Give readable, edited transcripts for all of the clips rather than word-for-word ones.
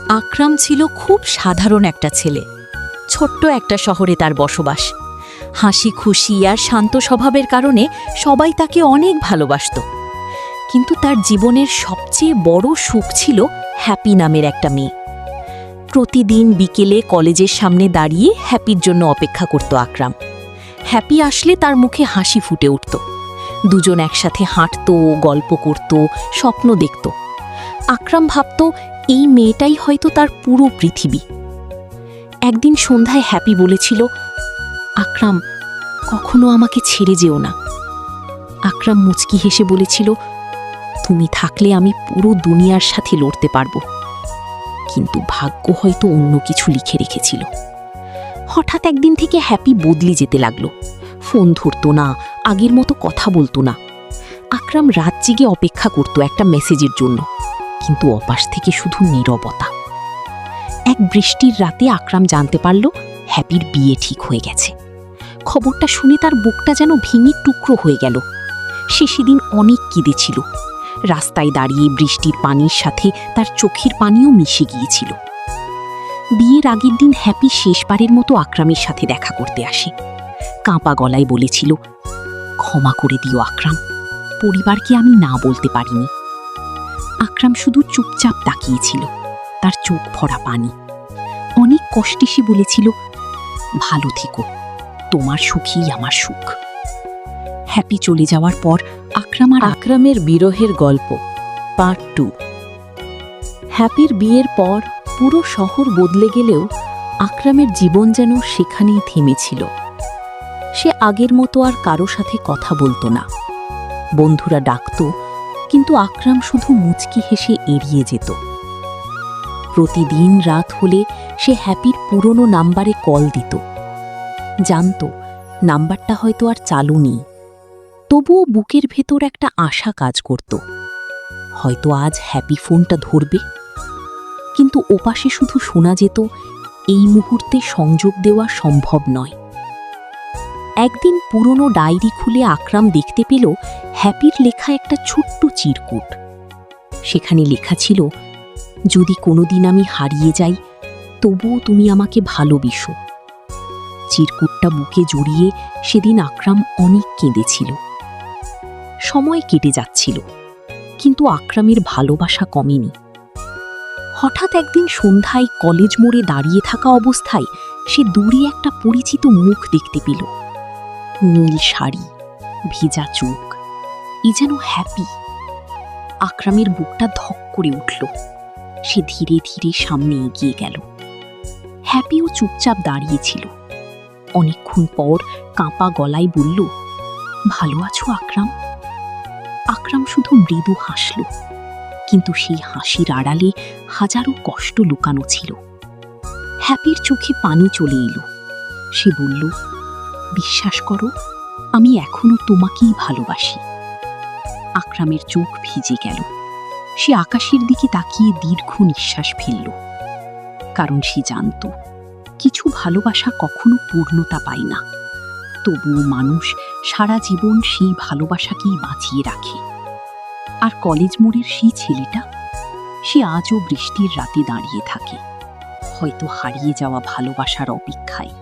আকরাম ছিল খুব সাধারণ একটা ছেলে। ছোট্ট একটা শহরে তার বসবাস। হাসি খুশি আর শান্ত স্বভাবের কারণে সবাই তাকে অনেক ভালোবাসত। কিন্তু তার জীবনের সবচেয়ে বড় সুখ ছিল হ্যাপি নামের একটা মেয়ে। প্রতিদিন বিকেলে কলেজের সামনে দাঁড়িয়ে হ্যাপির জন্য অপেক্ষা করত আকরাম। হ্যাপি আসলে তার মুখে হাসি ফুটে উঠত। দুজন একসাথে হাঁটত, গল্প করত, স্বপ্ন দেখত। আকরাম ভাবত এই মেয়েটাই হয়তো তার পুরো পৃথিবী। একদিন সন্ধ্যায় হ্যাপি বলেছিল, আকরাম, কখনো আমাকে ছেড়ে যেও না। আকরাম মুচকি হেসে বলেছিল, তুমি থাকলে আমি পুরো দুনিয়ার সাথে লড়তে পারবো। কিন্তু ভাগ্য হয়তো অন্য কিছু লিখে রেখেছিল। হঠাৎ একদিন থেকে হ্যাপি বদলে যেতে লাগলো। ফোন ধরত না, আগের মতো কথা বলতো না। আকরাম রাত জেগে অপেক্ষা করত একটা মেসেজের জন্য, কিন্তু অপাশ থেকে শুধু নীরবতা। এক বৃষ্টির রাতে আকরাম জানতে পারল হ্যাপির বিয়ে ঠিক হয়ে গেছে। খবরটা শুনে তার বুকটা যেন ভেঙে টুকরো হয়ে গেল। সে সেদিন অনেক কেঁদেছিল। রাস্তায় দাঁড়িয়ে বৃষ্টির পানির সাথে তার চোখের পানিও মিশে গিয়েছিল। বিয়ের আগের দিন হ্যাপি শেষবারের মতো আকরামের সাথে দেখা করতে আসে। কাঁপা গলায় বলেছিল, ক্ষমা করে দিও আকরাম, পরিবারকে আমি না বলতে পারিনি। আকরাম শুধু চুপচাপ তাকিয়েছিল, তার চোখ ভরা পানি। অনেক কষ্টে সে বলেছিল, ভালো থেকো, তোমার সুখই আমার সুখ। হ্যাপি চলে যাওয়ার পর আকরামের বিরহের গল্প পার্ট 2। হ্যাপির বিয়ের পর পুরো শহর বদলে গেলেও আকরামের জীবন যেন সেখানেই থেমেছিল। সে আগের মতো আর কারো সাথে কথা বলতো না। বন্ধুরা ডাকত, কিন্তু আকরাম শুধু মুচকি হেসে এড়িয়ে যেত। প্রতিদিন রাত হলে সে হ্যাপির পুরনো নাম্বারে কল দিত। জানত নাম্বারটা হয়তো আর চালু নেই, তবুও বুকের ভেতর একটা আশা কাজ করত, হয়তো আজ হ্যাপি ফোনটা ধরবে। কিন্তু ওপাশে শুধু শোনা যেত, এই মুহূর্তে সংযোগ দেওয়া সম্ভব নয়। একদিন পুরনো ডায়েরি খুলে আকরাম দেখতে পেল হ্যাপির লেখা একটা ছোট্ট চিরকুট। সেখানে লেখা ছিল, যদি কোনোদিন আমি হারিয়ে যাই, তবুও তুমি আমাকে ভালোবেসো। চিরকুটটা বুকে জড়িয়ে সেদিন আকরাম অনেক কেঁদেছিল। সময় কেটে যাচ্ছিল, কিন্তু আকরামের ভালোবাসা কমেনি। হঠাৎ একদিন সন্ধ্যায় কলেজ মোড়ে দাঁড়িয়ে থাকা অবস্থায় সে দূরে একটা পরিচিত মুখ দেখতে পেল। নীল শাড়ি, ভেজা চোখ, এ যেন হ্যাপি। আকরামের বুকটা ধক করে উঠল। সে ধীরে ধীরে সামনে এগিয়ে গেল। হ্যাপিও চুপচাপ দাঁড়িয়েছিল। অনেকক্ষণ পর কাঁপা গলায় বলল, ভালো আছো আকরাম? আকরাম শুধু মৃদু হাসল, কিন্তু সেই হাসির আড়ালে হাজারো কষ্ট লুকানো ছিল। হ্যাপির চোখে পানি চলে এলো। সে বলল, বিশ্বাস করো, আমি এখনো তোমাকেই ভালোবাসি। আকরামের চোখ ভিজে গেল। সে আকাশের দিকে তাকিয়ে দীর্ঘ নিঃশ্বাস ফেলল। কারণ সে জানত, কিছু ভালোবাসা কখনো পূর্ণতা পায় না, তবুও মানুষ সারা জীবন সেই ভালোবাসাকেই বাঁচিয়ে রাখে। আর কলেজ মোড়ের সেই ছেলেটা, সে আজও বৃষ্টির রাতে দাঁড়িয়ে থাকে, হয়তো হারিয়ে যাওয়া ভালোবাসার অপেক্ষায়।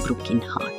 Broken heart.